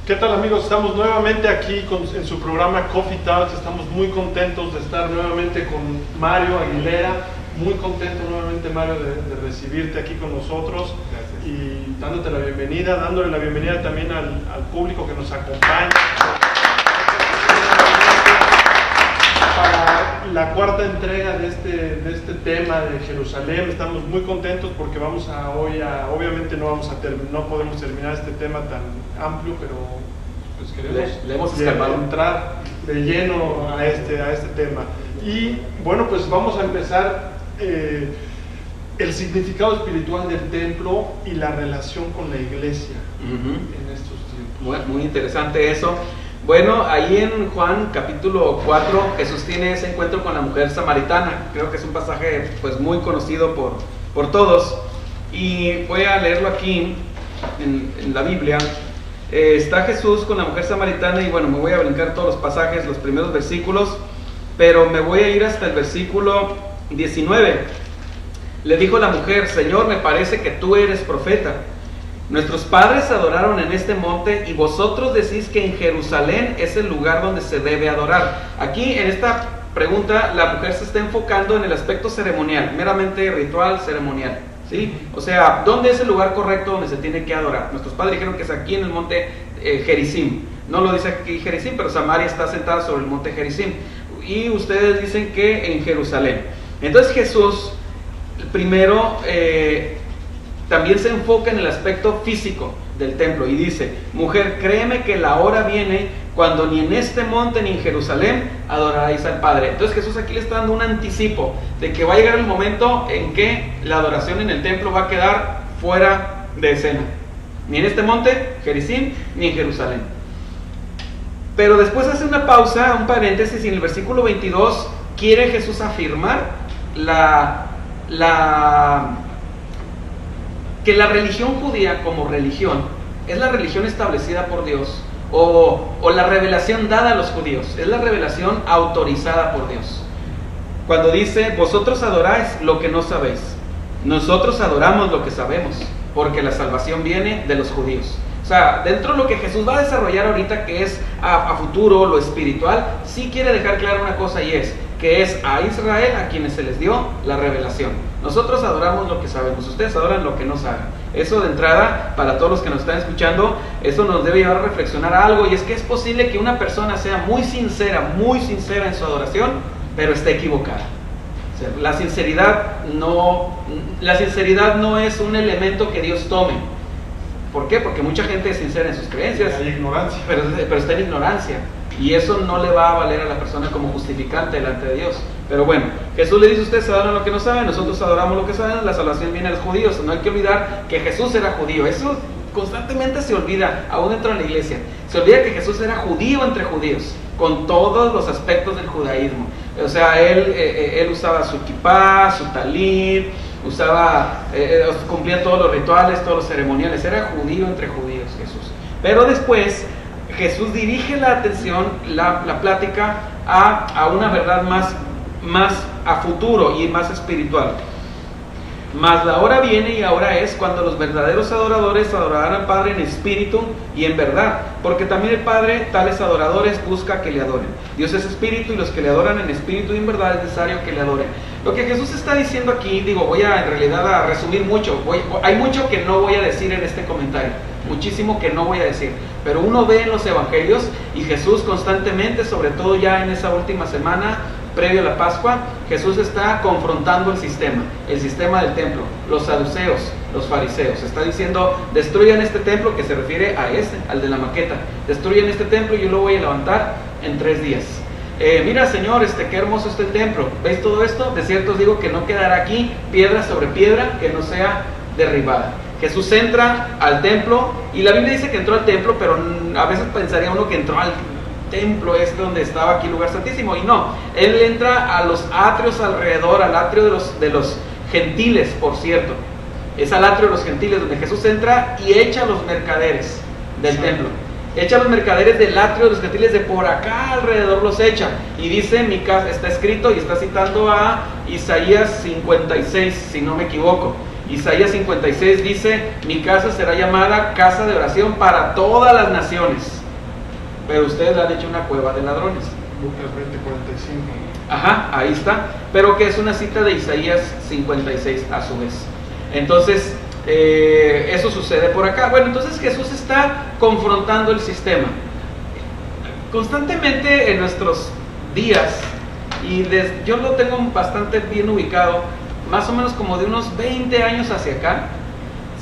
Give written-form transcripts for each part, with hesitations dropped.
¿Qué tal, amigos? Estamos nuevamente aquí en su programa Coffee Talks. Estamos muy contentos de estar nuevamente con Mario Aguilera. Muy contento nuevamente, Mario, de recibirte aquí con nosotros. Gracias. Y dándote la bienvenida, dándole la bienvenida también al público que nos acompaña para la cuarta entrega de este tema de Jerusalén. Estamos muy contentos porque obviamente no podemos terminar este tema tan amplio, pero pues queremos le hemos escapado. entrar de lleno a este tema. Y bueno, pues vamos a empezar el significado espiritual del templo y la relación con la iglesia en estos tiempos. Muy interesante eso. Bueno, ahí en Juan capítulo 4, Jesús tiene ese encuentro con la mujer samaritana. Creo que es un pasaje pues muy conocido por todos. Y voy a leerlo aquí en la Biblia. Está Jesús con la mujer samaritana y bueno, me voy a brincar todos los pasajes, los primeros versículos, pero me voy a ir hasta el versículo 19. Le dijo la mujer: Señor, me parece que tú eres profeta. Nuestros padres adoraron en este monte y vosotros decís que en Jerusalén es el lugar donde se debe adorar. Aquí en esta pregunta la mujer se está enfocando en el aspecto ceremonial, meramente ritual ceremonial, ¿sí? O sea, ¿dónde es el lugar correcto donde se tiene que adorar? Nuestros padres dijeron que es aquí en el monte Gerizim. No lo dice aquí Gerizim, pero Samaria está sentada sobre el monte Gerizim. Y ustedes dicen que en Jerusalén. Entonces Jesús primero también se enfoca en el aspecto físico del templo y dice: mujer, créeme que la hora viene cuando ni en este monte ni en Jerusalén adoraréis al Padre. Entonces Jesús aquí le está dando un anticipo de que va a llegar el momento en que la adoración en el templo va a quedar fuera de escena. Ni en este monte, Gerizim, ni en Jerusalén. Pero después hace una pausa, un paréntesis, y en el versículo 22 quiere Jesús afirmar que la religión judía como religión es la religión establecida por Dios, o la revelación dada a los judíos, es la revelación autorizada por Dios. Cuando dice: vosotros adoráis lo que no sabéis, nosotros adoramos lo que sabemos, porque la salvación viene de los judíos. O sea, dentro de lo que Jesús va a desarrollar ahorita, que es a futuro, lo espiritual, sí quiere dejar clara una cosa, y es que es a Israel a quienes se les dio la revelación. Nosotros adoramos lo que sabemos, ustedes adoran lo que no saben. Eso de entrada, para todos los que nos están escuchando, eso nos debe llevar a reflexionar algo, y es que es posible que una persona sea muy sincera en su adoración, pero esté equivocada. O sea, la sinceridad no es un elemento que Dios tome. ¿Por qué? Porque mucha gente es sincera en sus creencias, Hay ignorancia. pero está en ignorancia. Y eso no le va a valer a la persona como justificante delante de Dios. Pero bueno, Jesús le dice: ustedes adoran lo que no saben, nosotros adoramos lo que saben, la salvación viene a los judíos. No hay que olvidar que Jesús era judío. Eso constantemente se olvida, aún dentro de la iglesia. Se olvida que Jesús era judío entre judíos, con todos los aspectos del judaísmo. O sea, él usaba su kipá, su talit, cumplía todos los rituales, todos los ceremoniales. Era judío entre judíos Jesús. Pero después Jesús dirige la atención, la plática a una verdad más a futuro y más espiritual. Mas la hora viene y ahora es cuando los verdaderos adoradores adorarán al Padre en espíritu y en verdad, porque también el Padre tales adoradores busca que le adoren. Dios es espíritu, y los que le adoran en espíritu y en verdad es necesario que le adoren. Lo que Jesús está diciendo aquí, voy en realidad a resumir mucho. Hay mucho que no voy a decir en este comentario, muchísimo que no voy a decir, pero uno ve en los evangelios, y Jesús constantemente, sobre todo ya en esa última semana previo a la Pascua, Jesús está confrontando el sistema del templo, los saduceos, los fariseos. Está diciendo: destruyan este templo, que se refiere al de la maqueta. Destruyan este templo y yo lo voy a levantar en 3 días. Mira, Señor, qué hermoso está el templo. ¿Veis todo esto? De cierto os digo que no quedará aquí piedra sobre piedra que no sea derribada. Jesús entra al templo, y la Biblia dice que entró al templo, pero a veces pensaría uno que entró al templo donde estaba aquí el lugar santísimo, y no. Él entra a los atrios alrededor, al atrio de los gentiles, por cierto. Es al atrio de los gentiles donde Jesús entra y echa a los mercaderes del templo. Echa a los mercaderes del atrio de los gentiles, de por acá alrededor los echa. Y dice: mi casa, está escrito, y está citando a Isaías 56, si no me equivoco. Isaías 56 dice: mi casa será llamada casa de oración para todas las naciones, pero ustedes la han hecho una cueva de ladrones. Lucas 20:45. Ajá, ahí está, pero que es una cita de Isaías 56 a su vez. Entonces, eso sucede por acá. Bueno, entonces Jesús está confrontando el sistema. Constantemente en nuestros días, y yo lo tengo bastante bien ubicado, más o menos como de unos 20 años hacia acá,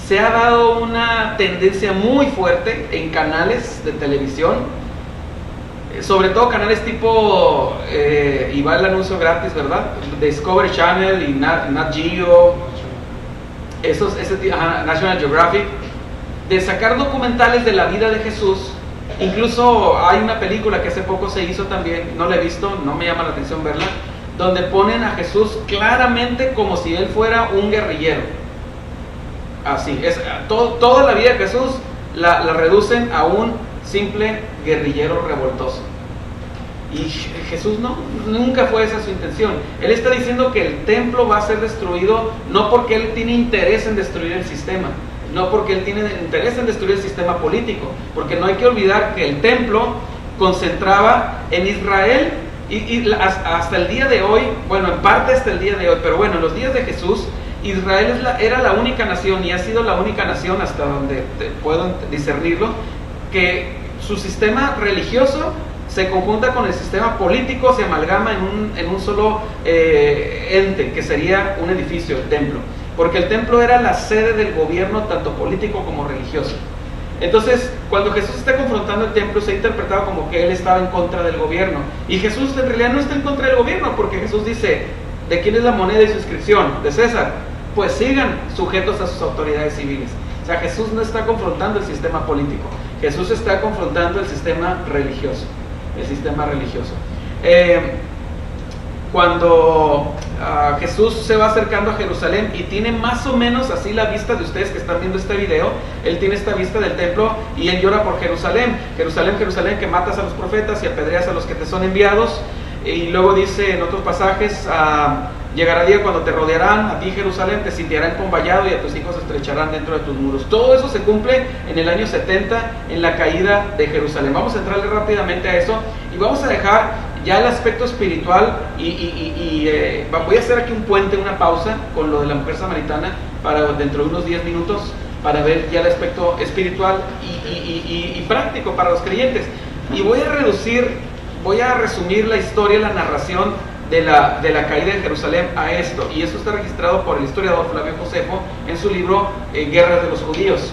se ha dado una tendencia muy fuerte en canales de televisión, sobre todo canales tipo, y va el anuncio gratis, ¿verdad? Discovery Channel y Nat Geo, National Geographic, de sacar documentales de la vida de Jesús. Incluso hay una película que hace poco se hizo también, no la he visto, no me llama la atención verla, donde ponen a Jesús claramente como si él fuera un guerrillero. Así, toda la vida de Jesús la reducen a un simple guerrillero revoltoso. Y Jesús nunca fue esa su intención. Él está diciendo que el templo va a ser destruido no porque él tiene interés en destruir el sistema, no porque él tiene interés en destruir el sistema político, porque no hay que olvidar que el templo concentraba en Israel y hasta el día de hoy, bueno, en parte hasta el día de hoy, pero bueno, en los días de Jesús, Israel era la única nación, y ha sido la única nación hasta donde puedo discernirlo, que su sistema religioso se conjunta con el sistema político, se amalgama en un solo ente, que sería un edificio, el templo. Porque el templo era la sede del gobierno, tanto político como religioso. Entonces, cuando Jesús está confrontando el templo, se ha interpretado como que él estaba en contra del gobierno. Y Jesús en realidad no está en contra del gobierno, porque Jesús dice: ¿de quién es la moneda y su inscripción? De César. Pues sigan sujetos a sus autoridades civiles. O sea, Jesús no está confrontando el sistema político, Jesús está confrontando el sistema religioso. El sistema religioso. Cuando Jesús se va acercando a Jerusalén y tiene más o menos así la vista de ustedes que están viendo este video, él tiene esta vista del templo y él llora por Jerusalén. Jerusalén, Jerusalén, que matas a los profetas y apedreas a los que te son enviados. Y luego dice en otros pasajes: llegará día cuando te rodearán, a ti Jerusalén te sitiarán con vallado y a tus hijos estrecharán dentro de tus muros. Todo eso se cumple en el año 70, en la caída de Jerusalén. Vamos a entrarle rápidamente a eso y vamos a dejar ya el aspecto espiritual voy a hacer aquí un puente, una pausa con lo de la mujer samaritana para dentro de unos 10 minutos, para ver ya el aspecto espiritual y práctico para los creyentes. Y voy a resumir la historia, la narración de la caída de Jerusalén a esto, y eso está registrado por el historiador Flavio Josefo en su libro Guerras de los Judíos.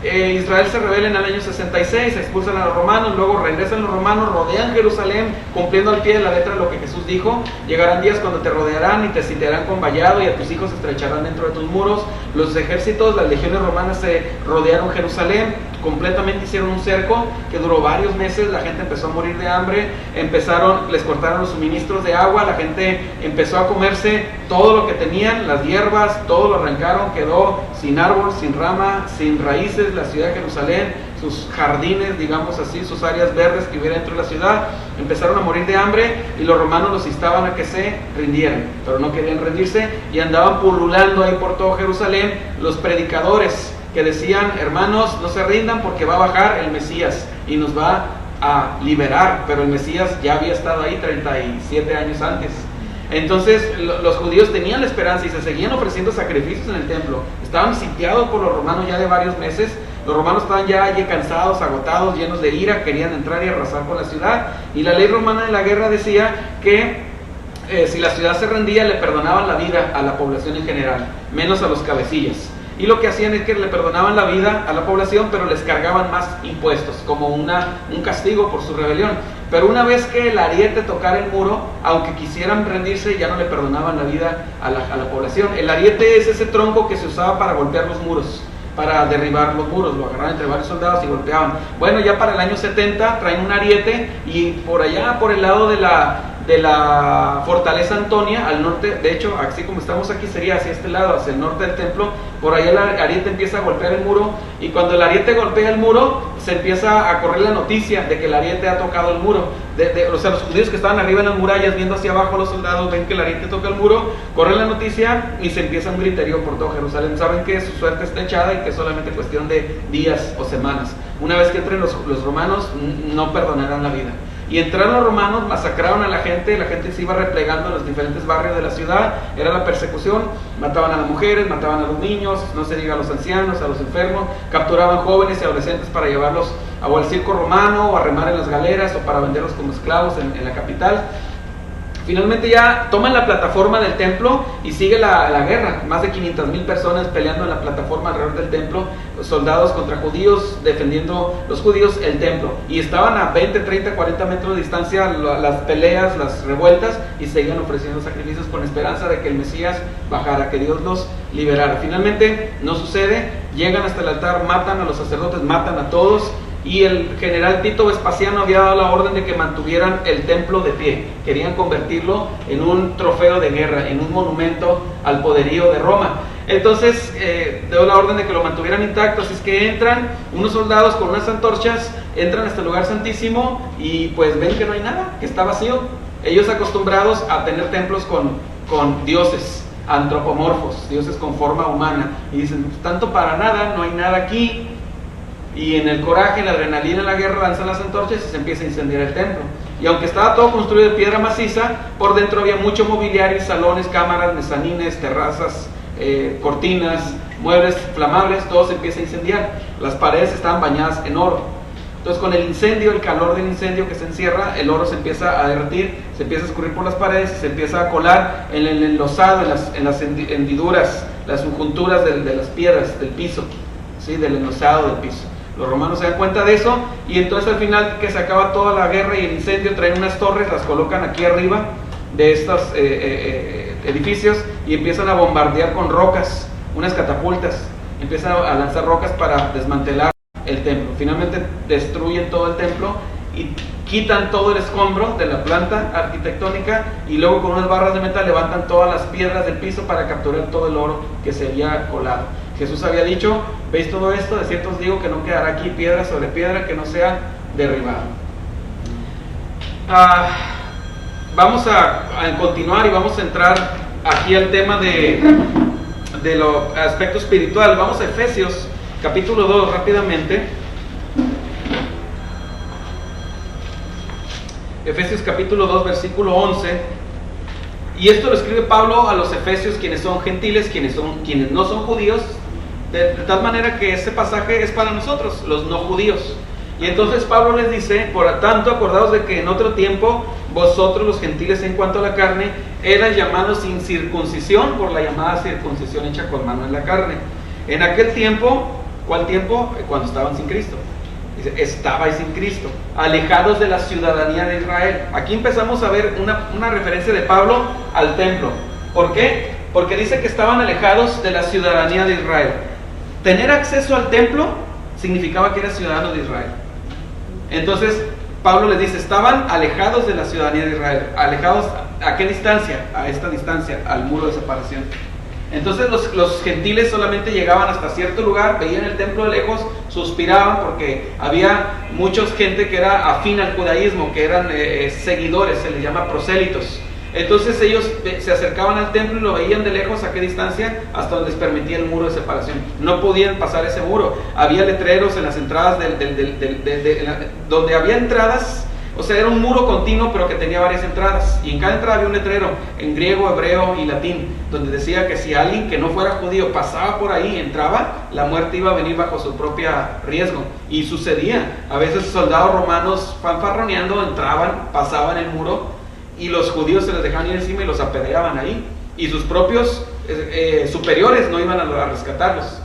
Israel se rebela en el año 66, expulsan a los romanos, luego regresan los romanos, rodean Jerusalén, cumpliendo al pie de la letra lo que Jesús dijo: llegarán días cuando te rodearán y te sitiarán con vallado y a tus hijos estrecharán dentro de tus muros. Los ejércitos, las legiones romanas se rodearon Jerusalén, completamente hicieron un cerco que duró varios meses, la gente empezó a morir de hambre, les cortaron los suministros de agua, la gente empezó a comerse todo lo que tenían, las hierbas, todo lo arrancaron, quedó sin árbol, sin rama, sin raíces la ciudad de Jerusalén, sus jardines, digamos así, sus áreas verdes que hubiera dentro de la ciudad. Empezaron a morir de hambre y los romanos los instaban a que se rindieran, pero no querían rendirse y andaban pululando ahí por todo Jerusalén los predicadores que decían: hermanos, no se rindan porque va a bajar el Mesías y nos va a liberar. Pero el Mesías ya había estado ahí 37 años antes. Entonces los judíos tenían la esperanza y se seguían ofreciendo sacrificios en el templo. Estaban sitiados por los romanos ya de varios meses. Los romanos estaban ya cansados, agotados, llenos de ira, querían entrar y arrasar con la ciudad. Y la ley romana de la guerra decía que si la ciudad se rendía, le perdonaban la vida a la población en general, menos a los cabecillas. Y lo que hacían es que le perdonaban la vida a la población, pero les cargaban más impuestos, como un castigo por su rebelión. Pero una vez que el ariete tocara el muro, aunque quisieran rendirse, ya no le perdonaban la vida a la población. El ariete es ese tronco que se usaba para golpear los muros, para derribar los muros. Lo agarraban entre varios soldados y golpeaban. Bueno, ya para el año 70 traen un ariete y por allá, por el lado de de la fortaleza Antonia, al norte, de hecho, así como estamos aquí, sería hacia este lado, hacia el norte del templo. Por allá el ariete empieza a golpear el muro, y cuando el ariete golpea el muro, se empieza a correr la noticia de que el ariete ha tocado el muro. O sea, los judíos que estaban arriba en las murallas, viendo hacia abajo, los soldados ven que el ariete toca el muro, corre la noticia y se empieza un griterío por todo Jerusalén. Saben que su suerte está echada y que es solamente cuestión de días o semanas. Una vez que entren los romanos, no perdonarán la vida. Y entraron los romanos, masacraron a la gente se iba replegando en los diferentes barrios de la ciudad, era la persecución, mataban a las mujeres, mataban a los niños, no se diga a los ancianos, a los enfermos, capturaban jóvenes y adolescentes para llevarlos o al circo romano, o a remar en las galeras, o para venderlos como esclavos en la capital. Finalmente ya toman la plataforma del templo y sigue la guerra. Más de 500,000 personas peleando en la plataforma alrededor del templo, soldados contra judíos, defendiendo los judíos el templo. Y estaban a 20, 30, 40 metros de distancia las peleas, las revueltas, y seguían ofreciendo sacrificios con esperanza de que el Mesías bajara, que Dios los liberara. Finalmente no sucede, llegan hasta el altar, matan a los sacerdotes, matan a todos. Y el general Tito Vespasiano había dado la orden de que mantuvieran el templo de pie. Querían convertirlo en un trofeo de guerra, en un monumento al poderío de Roma. Entonces dio la orden de que lo mantuvieran intacto. Así es que entran unos soldados con unas antorchas, entran a este lugar santísimo y pues ven que no hay nada, que está vacío. Ellos acostumbrados a tener templos con dioses antropomorfos, dioses con forma humana, y dicen, tanto para nada, no hay nada aquí. Y en el coraje, la adrenalina en la guerra, lanzan las antorchas y se empieza a incendiar el templo. Y aunque estaba todo construido de piedra maciza, por dentro había mucho mobiliario, salones, cámaras, mezanines, terrazas, cortinas, muebles flamables. Todo se empieza a incendiar. Las paredes estaban bañadas en oro. Entonces con el incendio, el calor del incendio que se encierra, el oro se empieza a derretir, se empieza a escurrir por las paredes y se empieza a colar en el enlosado, en las hendiduras, las junturas de las piedras del piso, ¿sí? Del enlosado del piso. Los romanos se dan cuenta de eso, y entonces al final que se acaba toda la guerra y el incendio, traen unas torres, las colocan aquí arriba de estos edificios, y empiezan a bombardear con rocas, unas catapultas, empiezan a lanzar rocas para desmantelar el templo. Finalmente destruyen todo el templo y quitan todo el escombro de la planta arquitectónica, y luego con unas barras de metal levantan todas las piedras del piso para capturar todo el oro que se había colado. Jesús había dicho, ¿veis todo esto? De cierto os digo que no quedará aquí piedra sobre piedra que no sea derribado. Vamos a continuar y vamos a entrar aquí al tema de lo aspecto espiritual. Vamos a Efesios capítulo 2 rápidamente. Efesios capítulo 2 versículo 11. Y esto lo escribe Pablo a los efesios, quienes son gentiles, quienes no son judíos, de tal manera que este pasaje es para nosotros, los no judíos. Y entonces Pablo les dice, por tanto acordaos de que en otro tiempo vosotros los gentiles en cuanto a la carne eran llamados sin circuncisión por la llamada circuncisión hecha con mano en la carne. En aquel tiempo, ¿cuál tiempo? Cuando estaban sin Cristo. Dice, estabais sin Cristo, alejados de la ciudadanía de Israel. Aquí empezamos a ver una referencia de Pablo al templo. ¿Por qué? Porque dice que estaban alejados de la ciudadanía de Israel. Tener acceso al templo significaba que eras ciudadano de Israel. Entonces Pablo les dice, estaban alejados de la ciudadanía de Israel. ¿Alejados a qué distancia? A esta distancia, al muro de separación. Entonces los gentiles solamente llegaban hasta cierto lugar, veían el templo de lejos, suspiraban, porque había mucha gente que era afín al judaísmo, que eran seguidores, se les llama prosélitos. Entonces ellos se acercaban al templo y lo veían de lejos. ¿A qué distancia? Hasta donde les permitía el muro de separación. No podían pasar ese muro. Había letreros en las entradas donde había entradas. O sea, era un muro continuo, pero que tenía varias entradas, y en cada entrada había un letrero en griego, hebreo y latín, donde decía que si alguien que no fuera judío pasaba por ahí, entraba, la muerte iba a venir bajo su propia riesgo. Y sucedía. A veces soldados romanos fanfarroneando entraban, pasaban el muro, y los judíos se les dejaban ir encima y los apedreaban ahí, y sus propios superiores no iban a rescatarlos.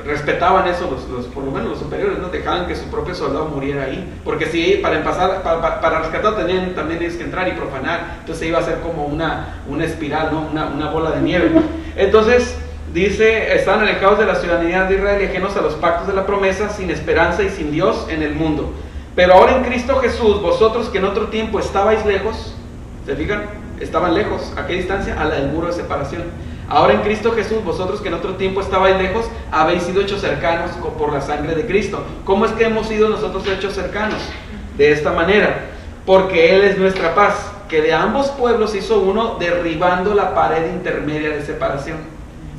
Respetaban eso, por lo menos los superiores, no dejaban que su propio soldado muriera ahí, porque si para rescatar también tienes que entrar y profanar. Entonces se iba a hacer como una espiral, ¿no? una bola de nieve. Entonces dice, estaban alejados de la ciudadanía de Israel y ajenos a los pactos de la promesa, sin esperanza y sin Dios en el mundo. Pero ahora en Cristo Jesús, vosotros que en otro tiempo estabais lejos, ¿Se fijan? Estaban lejos. ¿A qué distancia? A la del muro de separación. Ahora en Cristo Jesús, vosotros que en otro tiempo estabais lejos, habéis sido hechos cercanos por la sangre de Cristo. ¿Cómo es que hemos sido nosotros hechos cercanos? De esta manera, porque Él es nuestra paz, que de ambos pueblos hizo uno, derribando la pared intermedia de separación.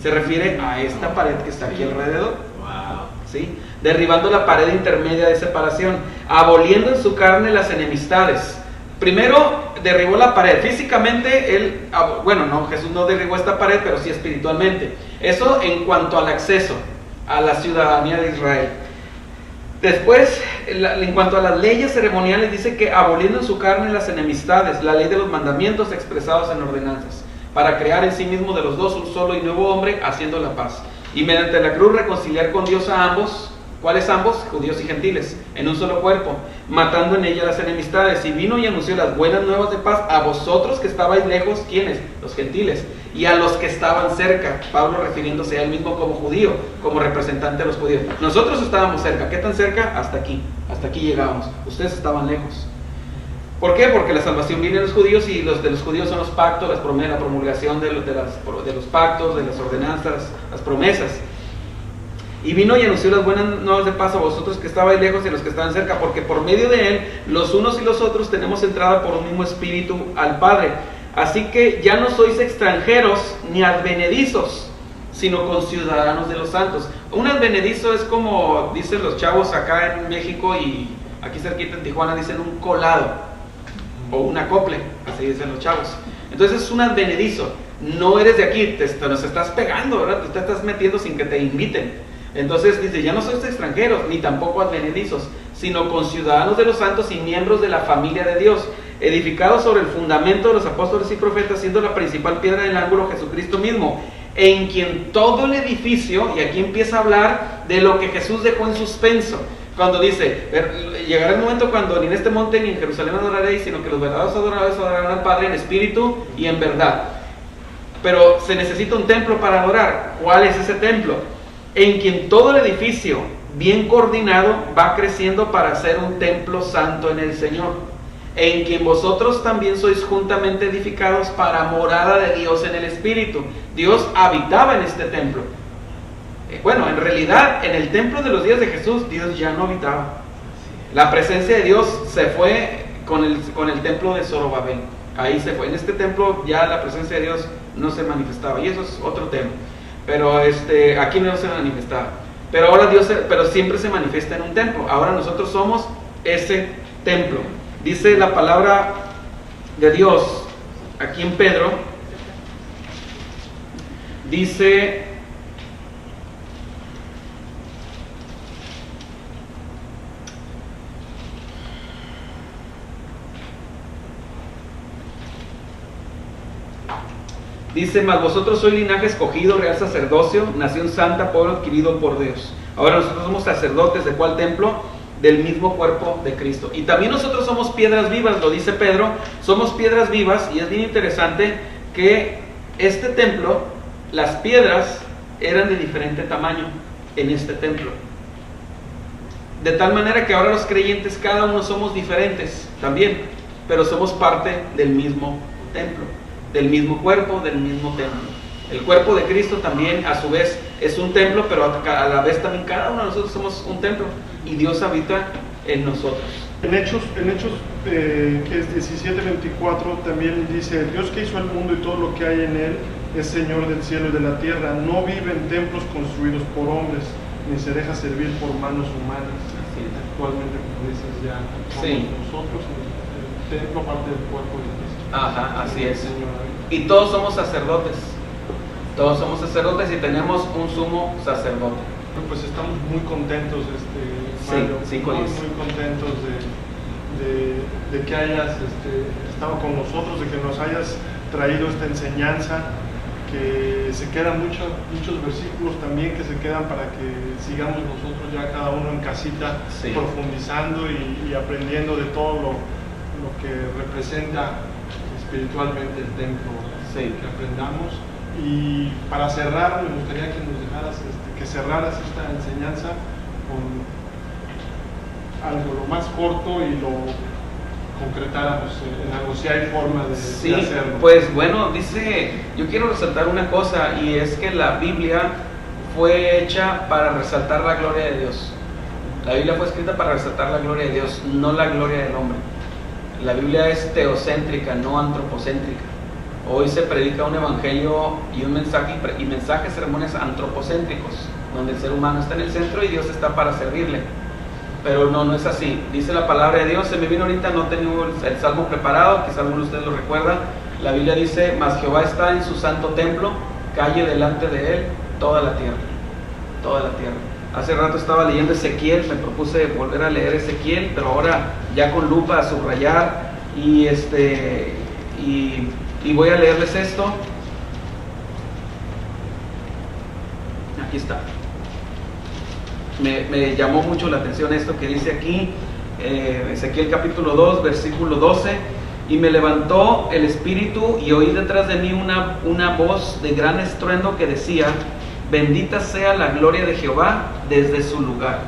Se refiere a esta pared que está aquí alrededor. ¿Sí? Derribando la pared intermedia de separación, aboliendo en su carne las enemistades. Primero derribó la pared. Físicamente él, bueno, no, Jesús no derribó esta pared, pero sí espiritualmente. Eso en cuanto al acceso a la ciudadanía de Israel. Después, en cuanto a las leyes ceremoniales, dice que aboliendo en su carne las enemistades, la ley de los mandamientos expresados en ordenanzas, para crear en sí mismo de los dos un solo y nuevo hombre, haciendo la paz. Y mediante la cruz reconciliar con Dios a ambos. ¿Cuáles ambos? Judíos y gentiles, en un solo cuerpo, matando en ella las enemistades. Y vino y anunció las buenas nuevas de paz a vosotros que estabais lejos. ¿Quiénes? Los gentiles. Y a los que estaban cerca. Pablo refiriéndose a él mismo como judío, como representante de los judíos. Nosotros estábamos cerca. ¿Qué tan cerca? Hasta aquí llegábamos. Ustedes estaban lejos. ¿Por qué? Porque la salvación viene de los judíos, y los de los judíos son los pactos, la promulgación de los pactos, de las ordenanzas, las promesas. Y vino y anunció las buenas nuevas de paz a vosotros que estabais lejos y a los que estaban cerca, porque por medio de él, los unos y los otros tenemos entrada por un mismo espíritu al Padre. Así que ya no sois extranjeros ni advenedizos, sino conciudadanos de los santos. Un advenedizo es como dicen los chavos acá en México y aquí cerquita en Tijuana, dicen un colado o un acople, así dicen los chavos. Entonces es un advenedizo. No eres de aquí, nos estás pegando, ¿verdad? Te estás metiendo sin que te inviten. Entonces dice, ya no sois extranjeros, ni tampoco advenedizos, sino conciudadanos de los santos y miembros de la familia de Dios, edificados sobre el fundamento de los apóstoles y profetas, siendo la principal piedra del ángulo Jesucristo mismo, en quien todo el edificio, y aquí empieza a hablar de lo que Jesús dejó en suspenso, cuando dice, llegará el momento cuando ni en este monte ni en Jerusalén adoraréis, sino que los verdaderos adoradores adorarán al Padre en espíritu y en verdad. Pero se necesita un templo para adorar. ¿Cuál es ese templo? En quien todo el edificio, bien coordinado, va creciendo para ser un templo santo en el Señor, en quien vosotros también sois juntamente edificados para morada de Dios en el Espíritu. Dios habitaba en este templo. Bueno, en realidad, en el templo de los días de Jesús, Dios ya no habitaba. La presencia de Dios se fue con el templo de Zorobabel. Ahí se fue. En este templo ya la presencia de Dios no se manifestaba, y eso es otro tema. Pero aquí no se manifestaba. Pero ahora pero siempre se manifiesta en un templo. Ahora nosotros somos ese templo. Dice la palabra de Dios aquí en Pedro. Dice mas vosotros sois linaje escogido, real sacerdocio, nación santa, pueblo adquirido por Dios. Ahora nosotros somos sacerdotes, ¿de cuál templo? Del mismo cuerpo de Cristo. Y también nosotros somos piedras vivas, lo dice Pedro, somos piedras vivas, y es bien interesante que este templo, las piedras eran de diferente tamaño en este templo. De tal manera que ahora los creyentes, cada uno somos diferentes también, pero somos parte del mismo templo, del mismo cuerpo, del mismo templo. El cuerpo de Cristo también a su vez es un templo, pero a la vez también cada uno de nosotros somos un templo y Dios habita en nosotros. En Hechos que es 17:24 también dice, Dios que hizo el mundo y todo lo que hay en él es Señor del cielo y de la tierra, no vive en templos construidos por hombres, ni se deja servir por manos humanas. Actualmente, como dices, ya somos nosotros el templo, parte del cuerpo de Cristo. Ajá, así es. Y todos somos sacerdotes. Todos somos sacerdotes y tenemos un sumo sacerdote. Pues estamos muy contentos, Mario, muy contentos de que hayas estado con nosotros, de que nos hayas traído esta enseñanza, que se quedan muchos versículos también que se quedan para que sigamos nosotros ya cada uno en casita, profundizando y aprendiendo de todo lo que representa espiritualmente el templo, que aprendamos. Y para cerrar, me gustaría que nos dejaras, que cerraras esta enseñanza con algo lo más corto y concretáramos en algo, si hay forma de Sí, hacerlo. pues bueno, dice, yo quiero resaltar una cosa, y es que la Biblia fue hecha para resaltar la gloria de Dios. La Biblia fue escrita para resaltar la gloria de Dios, no la gloria del hombre. La Biblia es teocéntrica, no antropocéntrica. Hoy se predica un evangelio y un mensaje y mensajes, sermones antropocéntricos, donde el ser humano está en el centro y Dios está para servirle. Pero no es así. Dice la palabra de Dios, se me vino ahorita, no tengo el salmo preparado, quizá alguno de ustedes lo recuerdan. La Biblia dice, mas Jehová está en su santo templo, calle delante de él toda la tierra. Toda la tierra. Hace rato estaba leyendo Ezequiel, me propuse volver a leer Ezequiel, pero ahora ya con lupa a subrayar y voy a leerles esto. Aquí está. Me llamó mucho la atención esto que dice aquí, Ezequiel capítulo 2, versículo 12. Y me levantó el espíritu y oí detrás de mí una voz de gran estruendo que decía: bendita sea la gloria de Jehová desde su lugar.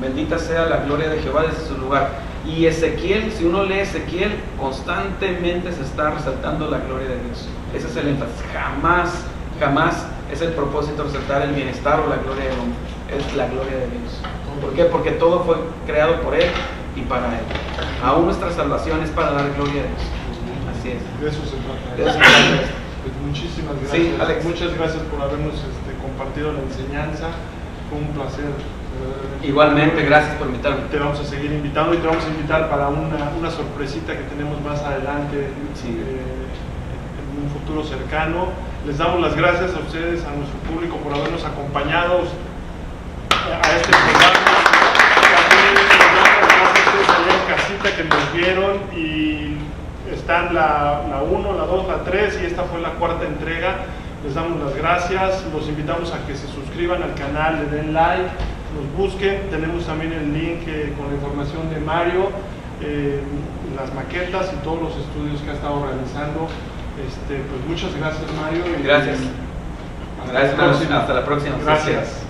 Bendita sea la gloria de Jehová desde su lugar. Y Ezequiel, si uno lee Ezequiel, constantemente se está resaltando la gloria de Dios. Ese es el énfasis. Jamás es el propósito resaltar el bienestar o la gloria del hombre. Es la gloria de Dios. ¿Por qué? Porque todo fue creado por Él y para Él. Aún nuestra salvación es para dar gloria a Dios. Así es. De eso se trata. De eso se trata. Pues muchísimas gracias. Sí, Alex. Muchas gracias por habernos compartido la enseñanza. Fue un placer. Igualmente, gracias por invitarme. Te vamos a seguir invitando y te vamos a invitar para una sorpresita que tenemos más adelante, Sí. En un futuro cercano. Les damos las gracias a ustedes, a nuestro público, por habernos acompañado a este programa. También les damos las gracias a ustedes allá en casita que nos vieron, y están la 1, la 2, la 3 y esta fue la 4ª entrega. Les damos las gracias, los invitamos a que se suscriban al canal, le den like, nos busquen. Tenemos también el link con la información de Mario, las maquetas y todos los estudios que ha estado realizando. Pues muchas gracias, Mario. Gracias. Gracias, hasta la próxima. Gracias.